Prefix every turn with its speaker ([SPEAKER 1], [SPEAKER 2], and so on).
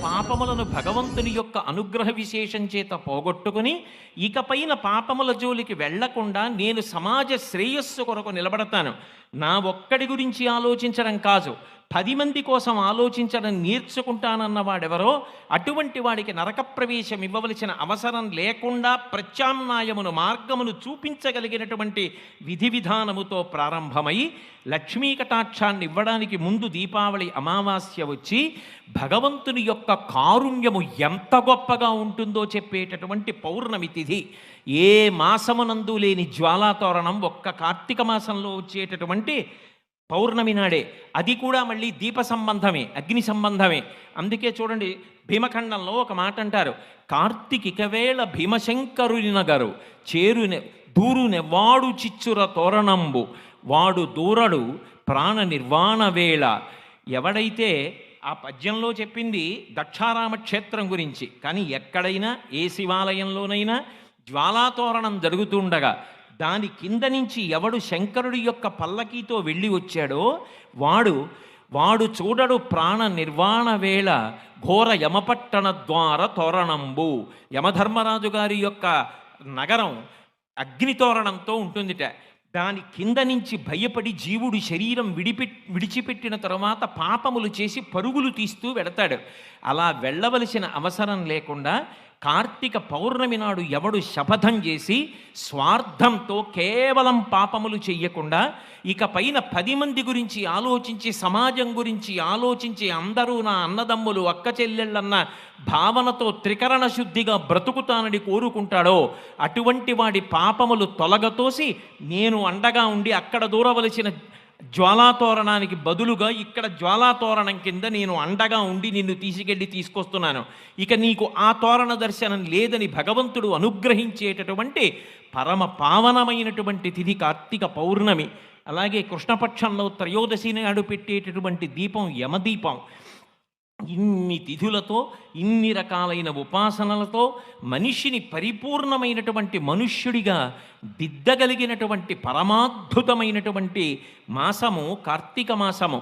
[SPEAKER 1] పాపములను భగవంతుని యొక్క అనుగ్రహ విశేషం చేత పోగొట్టుకుని ఇకపైన పాపముల జోలికి వెళ్లకుండా నేను సమాజ శ్రేయస్సు కొరకు నిలబడతాను. నా ఒక్కడి గురించి ఆలోచించడం కాదు, 10 మంది కోసం ఆలోచించడం నేర్చుకుంటానన్న వాడెవరో అటువంటి వాడికి నరక ప్రవేశం ఇవ్వవలసిన అవసరం లేకుండా ప్రత్యామ్నాయమును మార్గమును చూపించగలిగినటువంటి విధి విధానముతో ప్రారంభమై లక్ష్మీ కటాక్షాన్ని ఇవ్వడానికి ముందు దీపావళి అమావాస్య వచ్చి భగవంతుని యొక్క కారుణ్యము ఎంత గొప్పగా ఉంటుందో చెప్పేటటువంటి పౌర్ణమి తిథి. ఏ మాసమునందు లేని జ్వాలాతోరణం ఒక్క కార్తీక మాసంలో వచ్చేటటువంటి పౌర్ణమి నాడే. అది కూడా మళ్ళీ దీప సంబంధమే, అగ్ని సంబంధమే. అందుకే చూడండి, భీమఖండంలో ఒక మాట అంటారు, కార్తీకికవేళ భీమశంకరుని నగరు చేరునె దూరునె వాడు చిచ్చుర తోరణంబు వాడు దూరడు ప్రాణ నిర్వాణ వేళ. ఎవడైతే ఆ పద్యంలో చెప్పింది దక్షారామ క్షేత్రం గురించి, కానీ ఎక్కడైనా ఏ శివాలయంలోనైనా జ్వాలాతోరణం జరుగుతుండగా దాని కింద నుంచి ఎవడు శంకరుడి యొక్క పల్లకీతో వెళ్ళి వచ్చాడో వాడు చూడడు ప్రాణ నిర్వాణ వేళ ఘోర యమపట్టణ ద్వార తోరణంబు. యమధర్మరాజు గారి యొక్క నగరం అగ్నితోరణంతో ఉంటుందిట. దాని కింద నుంచి భయపడి జీవుడు శరీరం విడిచిపెట్టిన తరువాత పాపములు చేసి పరుగులు తీస్తూ వెడతాడు. అలా వెళ్ళవలసిన అవసరం లేకుండా కార్తీక పౌర్ణమి నాడు ఎవడు శపథం చేసి స్వార్థంతో కేవలం పాపములు చెయ్యకుండా ఇకపైన 10 మంది గురించి ఆలోచించి సమాజం గురించి ఆలోచించి అందరూ నా అన్నదమ్ములు అక్క చెల్లెళ్ళన్న భావనతో త్రికరణ శుద్ధిగా బ్రతుకుతానని కోరుకుంటాడో అటువంటి వాడి పాపములు తొలగతోసి నేను అండగా ఉండి అక్కడ దూరవలసిన జ్వాలాతోరణానికి బదులుగా ఇక్కడ జ్వాలాతోరణం కింద నేను అండగా ఉండి నిన్ను తీసుకొస్తున్నాను. ఇక నీకు ఆ తోరణ దర్శనం లేదని భగవంతుడు అనుగ్రహించేటటువంటి పరమ పావనమైనటువంటి తిథి కార్తీక పౌర్ణమి. అలాగే కృష్ణపక్షంలో త్రయోదశి నాడు పెట్టేటటువంటి దీపం యమదీపం. ఇన్ని తిథులతో ఇన్ని రకాలైన ఉపాసనలతో మనిషిని పరిపూర్ణమైనటువంటి మనుష్యుడిగా దిద్దగలిగినటువంటి పరమాద్భుతమైనటువంటి మాసము కార్తీక మాసము.